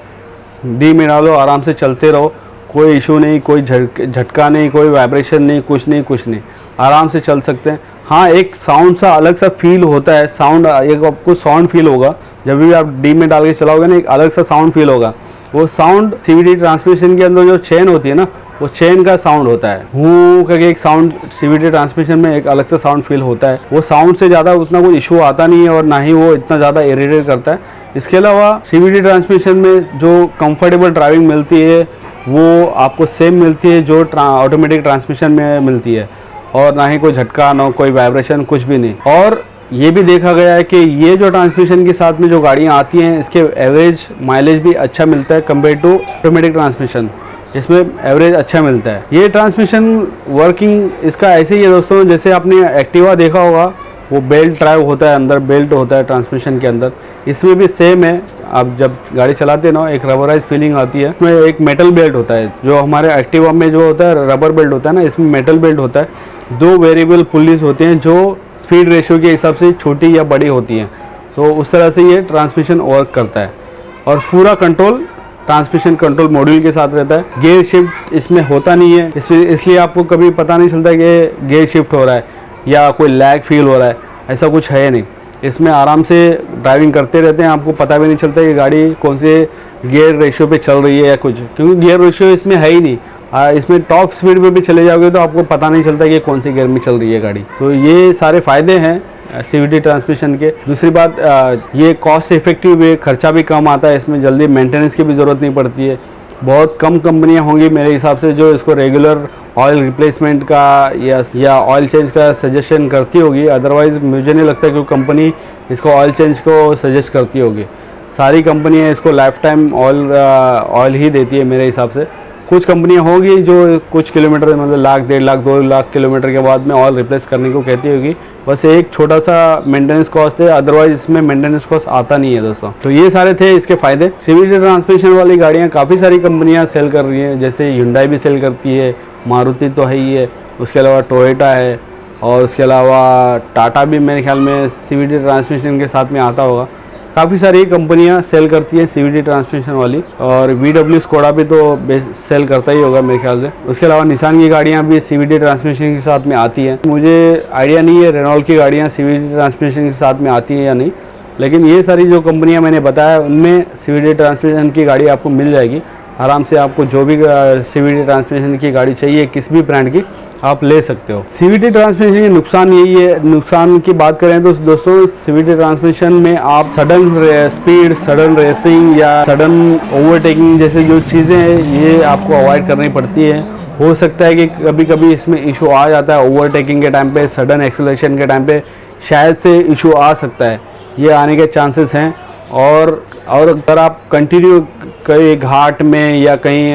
डी में डालो आराम से चलते रहो, कोई इशू नहीं, कोई झटका नहीं, कोई वाइब्रेशन नहीं, कुछ नहीं, आराम से चल सकते हैं। हाँ, एक साउंड सा अलग सा फील होता है, साउंड एक आपको साउंड फील होगा जब भी आप डी में डाल के चलाओगे ना, एक अलग सा साउंड फील होगा। वो साउंड CVT ट्रांसमिशन के अंदर जो चेन होती है ना, वो चेन का साउंड होता है। हूँ करके एक साउंड CVT ट्रांसमिशन में एक अलग सा साउंड फील होता है। वो साउंड से ज़्यादा उतना कोई इशू आता नहीं है और ना ही वो इतना ज़्यादा इरिटेट करता है। इसके अलावा CVT ट्रांसमिशन में जो कंफर्टेबल ड्राइविंग मिलती है वो आपको सेम मिलती है जो ऑटोमेटिक ट्रांसमिशन में मिलती है, और ना ही कोई झटका, ना कोई वाइब्रेशन, कुछ भी नहीं। और ये भी देखा गया है कि ये जो ट्रांसमिशन के साथ में जो गाड़ियाँ आती हैं इसके एवरेज माइलेज भी अच्छा मिलता है कंपेयर टू ऑटोमेटिक ट्रांसमिशन। इसमें एवरेज अच्छा मिलता है। ये ट्रांसमिशन वर्किंग इसका ऐसे ही है दोस्तों, जैसे आपने एक्टिवा देखा होगा, वो बेल्ट ड्राइव होता है, अंदर बेल्ट होता है ट्रांसमिशन के अंदर, इसमें भी सेम है। आप जब गाड़ी चलाते हैं ना, एक रबराइज फीलिंग आती है। इसमें एक मेटल बेल्ट होता है, जो हमारे एक्टिवा में जो होता है रबर बेल्ट होता है ना, इसमें मेटल बेल्ट होता है। 2 वेरिएबल पुलिस होते हैं जो स्पीड रेशियो के हिसाब से छोटी या बड़ी होती हैं, तो उस तरह से ये ट्रांसमिशन वर्क करता है। और पूरा कंट्रोल ट्रांसमिशन कंट्रोल मॉड्यूल के साथ रहता है। गियर शिफ्ट इसमें होता नहीं है, इसलिए आपको कभी पता नहीं चलता कि गियर शिफ्ट हो रहा है या कोई लैग फील हो रहा है, ऐसा कुछ है नहीं। इसमें आराम से ड्राइविंग करते रहते हैं, आपको पता भी नहीं चलता कि गाड़ी कौन से गियर रेशियो पे चल रही है या कुछ, क्योंकि गियर रेशियो इसमें है ही नहीं। इसमें टॉप स्पीड पे भी चले जाओगे तो आपको पता नहीं चलता कि कौन सी गियर में चल रही है गाड़ी। तो ये सारे फ़ायदे हैं CVT ट्रांसमिशन के। दूसरी बात, ये कॉस्ट इफेक्टिव है, खर्चा भी कम आता है, इसमें जल्दी मेंटेनेंस की भी ज़रूरत नहीं पड़ती है। बहुत कम कंपनियां होंगी मेरे हिसाब से जो इसको रेगुलर ऑयल रिप्लेसमेंट का या ऑयल चेंज का सजेशन करती होगी। अदरवाइज़ मुझे नहीं लगता कि कंपनी इसको ऑयल चेंज को सजेस्ट करती होगी। सारी कंपनियां इसको लाइफ टाइम ऑयल ही देती है मेरे हिसाब से। कुछ कंपनियां होगी जो कुछ किलोमीटर मतलब लाख, 1.5 लाख, 2 लाख किलोमीटर के बाद में ऑयल रिप्लेस करने को कहती होगी। बस एक छोटा सा मेंटेनेंस कॉस्ट है, अदरवाइज इसमें मेंटेनेंस कॉस्ट आता नहीं है दोस्तों। तो ये सारे थे इसके फ़ायदे। सीवीटी ट्रांसमिशन वाली गाड़ियाँ काफ़ी सारी कंपनियाँ सेल कर रही हैं, जैसे Hyundai भी सेल करती है, मारुति तो है ही है, उसके अलावा टोयोटा है, और उसके अलावा टाटा भी मेरे ख्याल में सीवीटी ट्रांसमिशन के साथ में आता होगा। काफ़ी सारी कंपनियां सेल करती हैं सीवीटी ट्रांसमिशन वाली, और VW स्कोडा भी तो सेल करता ही होगा मेरे ख्याल से। उसके अलावा निसान की गाड़ियां भी सीवीटी ट्रांसमिशन के साथ में आती हैं। मुझे आइडिया नहीं है रेनॉल्ट की गाड़ियां सीवीटी ट्रांसमिशन के साथ में आती हैं या नहीं, लेकिन ये सारी जो कंपनियां मैंने बताया उनमें सीवीटी ट्रांसमिशन की गाड़ी आपको मिल जाएगी आराम से। आपको जो भी सीवीटी ट्रांसमिशन की गाड़ी चाहिए किस भी ब्रांड की आप ले सकते हो। सीवीटी ट्रांसमिशन के नुकसान यही है। नुकसान की बात करें तो दोस्तों सीवीटी ट्रांसमिशन में आप सडन स्पीड, सडन रेसिंग या सडन ओवरटेकिंग जैसे जो चीज़ें हैं ये आपको अवॉइड करनी पड़ती है। हो सकता है कि कभी कभी इसमें इशू आ जाता है, ओवरटेकिंग के टाइम पे, सडन एक्सेलरेशन के टाइम पे शायद से इशू आ सकता है, ये आने के चांसेस हैं। और अगर आप कंटिन्यू कहीं घाट में या कहीं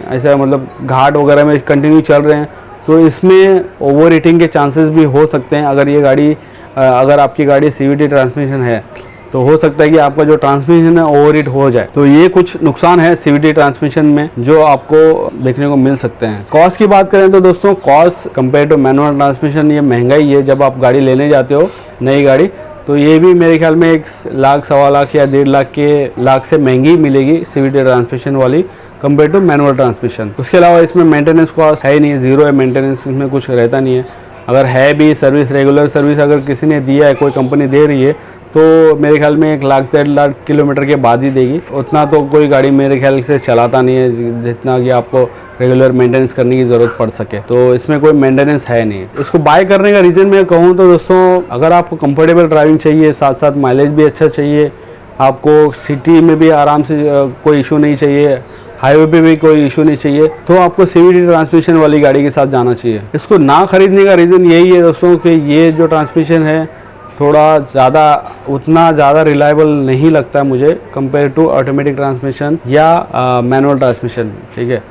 ऐसा मतलब घाट वगैरह में कंटिन्यू चल रहे हैं तो इसमें ओवर हीटिंग के चांसेस भी हो सकते हैं। अगर आपकी गाड़ी सीवीटी ट्रांसमिशन है तो हो सकता है कि आपका जो ट्रांसमिशन है ओवर हीट हो जाए। तो ये कुछ नुकसान है सीवीटी ट्रांसमिशन में जो आपको देखने को मिल सकते हैं। कॉस्ट की बात करें तो दोस्तों cost compare to manual transmission ये महंगा ही है। जब आप गाड़ी लेने जाते हो नई गाड़ी तो ये भी मेरे ख्याल में 1 लाख, सवा लाख या 1.5 लाख से महंगी मिलेगी सीवीटी ट्रांसमिशन वाली कंपेयर टू मैनुअल ट्रांसमिशन। उसके अलावा इसमें मेंटेनेंस कॉस्ट है ही नहीं, ज़ीरो है मेंटेनेंस, इसमें कुछ रहता नहीं है। अगर है भी सर्विस, रेगुलर सर्विस अगर किसी ने दिया है, कोई कंपनी दे रही है तो मेरे ख्याल में 1 लाख, 1.5 लाख किलोमीटर के बाद ही देगी। उतना तो कोई गाड़ी मेरे ख्याल से चलाता नहीं है जितना कि आपको रेगुलर मेंटेनेंस करने की ज़रूरत पड़ सके। तो इसमें कोई मेंटेनेंस है नहीं। इसको बाय करने का रीज़न मैं कहूँ तो दोस्तों अगर आपको कंफर्टेबल ड्राइविंग चाहिए, साथ साथ माइलेज भी अच्छा चाहिए, आपको सिटी में भी आराम से कोई इशू नहीं चाहिए, हाईवे पे भी कोई इशू नहीं चाहिए, तो आपको सीवीटी ट्रांसमिशन वाली गाड़ी के साथ जाना चाहिए। इसको ना खरीदने का रीज़न यही है दोस्तों कि ये जो ट्रांसमिशन है थोड़ा उतना ज़्यादा रिलायबल नहीं लगता मुझे कंपेयर टू ऑटोमेटिक ट्रांसमिशन या मैनुअल ट्रांसमिशन, ठीक है।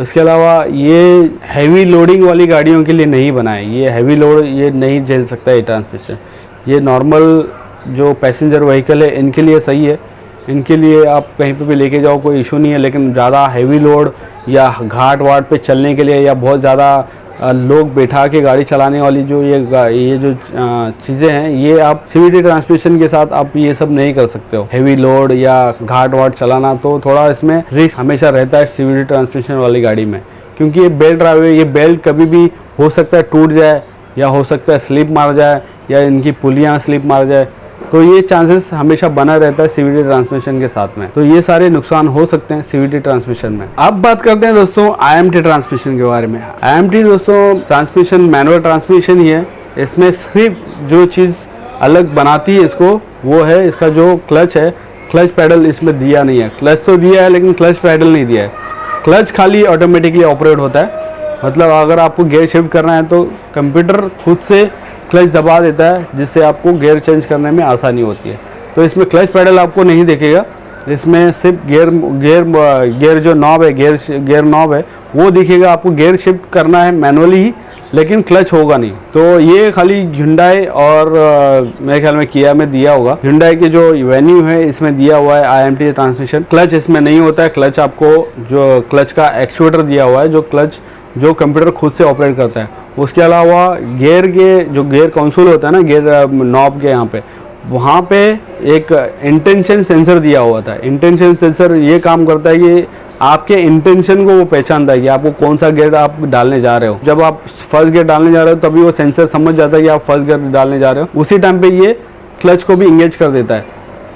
इसके अलावा ये हैवी लोडिंग वाली गाड़ियों के लिए नहीं बना है। ये हैवी लोड ये नहीं झेल सकता है ट्रांसमिशन। ये नॉर्मल जो पैसेंजर व्हीकल है इनके लिए सही है, इनके लिए आप कहीं पे भी लेके जाओ कोई इशू नहीं है। लेकिन ज़्यादा हैवी लोड या घाट वाट पे चलने के लिए या बहुत ज़्यादा लोग बैठा के गाड़ी चलाने वाली जो ये जो चीज़ें हैं ये आप सीवीटी ट्रांसमिशन के साथ आप ये सब नहीं कर सकते हो। हैवी लोड या घाट वाट चलाना तो थोड़ा इसमें रिस्क हमेशा रहता है सीवीटी ट्रांसमिशन वाली गाड़ी में, क्योंकि ये बेल्ट ड्राइव है। ये बेल्ट कभी भी हो सकता है टूट जाए या हो सकता है स्लिप मार जाए या इनकी पुलियाँ स्लिप मार जाए, तो ये चांसेस हमेशा बना रहता है सीवीटी ट्रांसमिशन के साथ में। तो ये सारे नुकसान हो सकते हैं सीवीटी ट्रांसमिशन में। अब बात करते हैं दोस्तों IMT ट्रांसमिशन के बारे में। IMT दोस्तों ट्रांसमिशन मैनुअल ट्रांसमिशन ही है। इसमें सिर्फ जो चीज़ अलग बनाती है इसको वो है इसका जो क्लच है, क्लच पैडल इसमें दिया नहीं है। क्लच तो दिया है लेकिन क्लच पैडल नहीं दिया है। क्लच खाली ऑटोमेटिकली ऑपरेट होता है, मतलब अगर आपको गियर शिफ्ट करना है तो कंप्यूटर खुद से क्लच दबा देता है जिससे आपको गियर चेंज करने में आसानी होती है। तो इसमें क्लच पैडल आपको नहीं दिखेगा, इसमें सिर्फ गियर जो नॉब है, गियर नॉब है वो दिखेगा। आपको गियर शिफ्ट करना है मैनुअली ही, लेकिन क्लच होगा नहीं। तो ये खाली Hyundai और मेरे ख्याल में किया में दिया होगा। Hyundai की जो वेन्यू है इसमें दिया हुआ है IMT ट्रांसमिशन। क्लच इसमें नहीं होता है। क्लच आपको जो क्लच का एक्चुएटर दिया हुआ है, जो क्लच जो कंप्यूटर खुद से ऑपरेट करता है। उसके अलावा गियर के जो गियर कंसोल होता है ना, गियर नॉब के यहाँ पे, वहाँ पे एक इंटेंशन सेंसर दिया हुआ था। इंटेंशन सेंसर ये काम करता है कि आपके इंटेंशन को वो पहचानता है कि आपको कौन सा गियर आप डालने जा रहे हो। जब आप फर्स्ट गियर डालने जा रहे हो तभी वो सेंसर समझ जाता है कि आप फर्स्ट गियर डालने जा रहे हो। उसी टाइम पे ये क्लच को भी इंगेज कर देता है।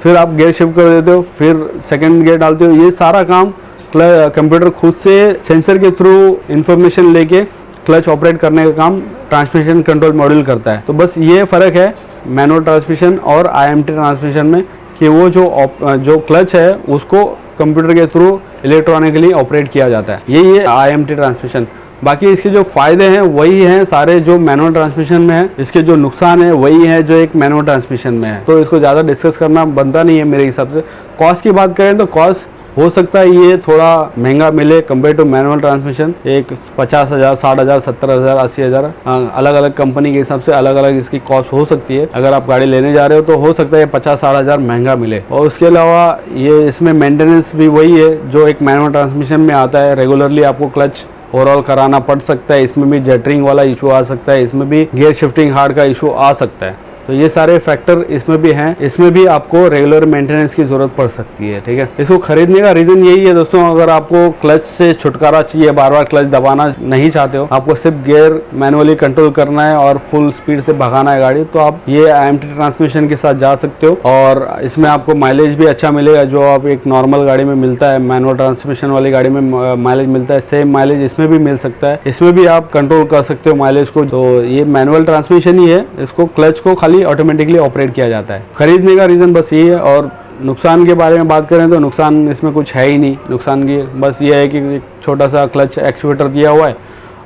फिर आप गियर शिफ्ट कर देते हो, फिर सेकेंड गियर डालते हो। ये सारा काम कंप्यूटर खुद से सेंसर के थ्रू इंफॉर्मेशन लेके क्लच ऑपरेट करने का काम ट्रांसमिशन कंट्रोल मॉड्यूल करता है। तो बस ये फ़र्क है मैनुअल ट्रांसमिशन और IMT ट्रांसमिशन में कि वो जो क्लच है उसको कंप्यूटर के थ्रू इलेक्ट्रॉनिकली ऑपरेट किया जाता है। यही है IMT ट्रांसमिशन। बाकी इसके जो फायदे हैं वही हैं सारे जो मैनुअल ट्रांसमिशन में है, इसके जो नुकसान है वही है जो एक मैनुअल ट्रांसमिशन में है। तो इसको ज़्यादा डिस्कस करना बनता नहीं है मेरे हिसाब से। कॉस्ट की बात करें तो कॉस्ट हो सकता है ये थोड़ा महंगा मिले कंपेयर टू मैनुअल ट्रांसमिशन। एक 50,000, 60,000, 70,000, 80,000 अलग अलग कंपनी के हिसाब से अलग अलग इसकी कॉस्ट हो सकती है। अगर आप गाड़ी लेने जा रहे हो तो हो सकता है 50-60,000 महंगा मिले। और उसके अलावा ये इसमें मेंटेनेंस भी वही है जो एक मैनुअल ट्रांसमिशन में आता है। रेगुलरली आपको क्लच ओवरऑल कराना पड़ सकता है, इसमें भी जटरिंग वाला इशू आ सकता है, इसमें भी गियर शिफ्टिंग हार्ड का इशू आ सकता है। तो ये सारे फैक्टर इसमें भी हैं, इसमें भी आपको रेगुलर मेंटेनेंस की ज़रूरत पड़ सकती है। ठीक है, इसको खरीदने का रीज़न यही है दोस्तों, अगर आपको क्लच से छुटकारा चाहिए, बार बार क्लच दबाना नहीं चाहते हो, आपको सिर्फ गियर मैनुअली कंट्रोल करना है और फुल स्पीड से भगाना है गाड़ी, तो आप ये IMT ट्रांसमिशन के साथ जा सकते हो। और इसमें आपको माइलेज भी अच्छा मिलेगा जो आप एक नॉर्मल गाड़ी में मिलता है, मैनुअल ट्रांसमिशन वाली गाड़ी में माइलेज मिलता है, सेम माइलेज इसमें भी मिल सकता है। इसमें भी आप कंट्रोल कर सकते हो माइलेज को। तो ये मैनुअल ट्रांसमिशन ही है, इसको क्लच को खाली ऑटोमेटिकली ऑपरेट किया जाता है। खरीदने का रीज़न बस ये है। और नुकसान के बारे में बात करें तो नुकसान इसमें कुछ है ही नहीं। नुकसान की बस ये है कि एक छोटा सा क्लच एक्चुएटर दिया हुआ है,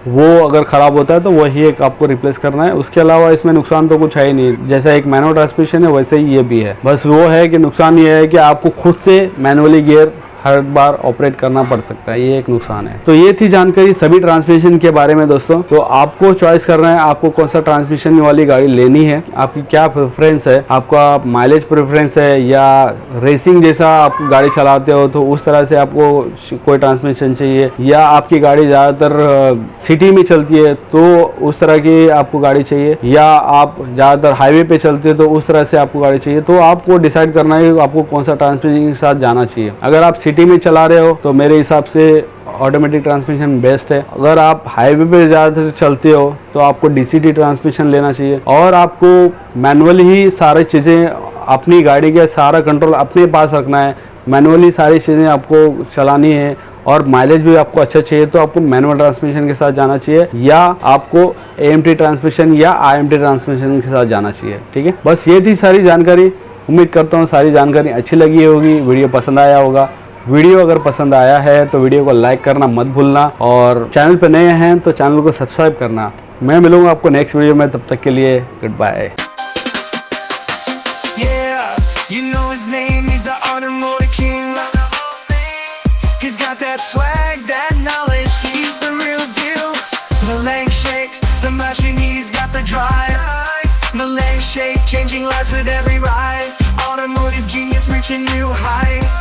वो अगर ख़राब होता है तो वही एक आपको रिप्लेस करना है। उसके अलावा इसमें नुकसान तो कुछ है ही नहीं। जैसा एक मैनुअल ट्रांसमिशन है वैसे ही ये भी है। बस वो है कि नुकसान ये है कि आपको खुद से मैनुअली गियर हर बार ऑपरेट करना पड़ सकता है, ये एक नुकसान है। तो ये थी जानकारी सभी ट्रांसमिशन के बारे में दोस्तों। तो आपको चॉइस करना है आपको कौन सा ट्रांसमिशन वाली गाड़ी लेनी है, आपकी क्या प्रेफरेंस है, आपका माइलेज प्रेफरेंस है या रेसिंग जैसा आप गाड़ी चलाते हो तो उस तरह से आपको कोई ट्रांसमिशन चाहिए, या आपकी गाड़ी ज़्यादातर सिटी में चलती है तो उस तरह की आपको गाड़ी चाहिए, या आप ज़्यादातर हाईवे पे चलते हो तो उस तरह से आपको गाड़ी चाहिए। तो आपको डिसाइड करना है आपको कौन सा ट्रांसमिशन के साथ जाना चाहिए। अगर आप सिटी में चला रहे हो तो मेरे हिसाब से ऑटोमेटिक ट्रांसमिशन बेस्ट है। अगर आप हाईवे पे ज़्यादातर चलते हो तो आपको DCT ट्रांसमिशन लेना चाहिए। और आपको मैनुअली ही सारी चीज़ें, अपनी गाड़ी का सारा कंट्रोल अपने पास रखना है, मैनुअली सारी चीज़ें आपको चलानी है और माइलेज भी आपको अच्छा चाहिए तो आपको मैनुअल ट्रांसमिशन के साथ जाना चाहिए, या आपको AMT ट्रांसमिशन या IMT ट्रांसमिशन के साथ जाना चाहिए। ठीक है, बस ये थी सारी जानकारी। उम्मीद करता हूँ सारी जानकारी अच्छी लगी होगी, वीडियो पसंद आया होगा। वीडियो अगर पसंद आया है तो वीडियो को लाइक करना मत भूलना, और चैनल पर नए हैं तो चैनल को सब्सक्राइब करना। मैं मिलूंगा आपको नेक्स्ट वीडियो में, तब तक के लिए goodbye. Changing lives with every ride. Automotive genius reaching new heights.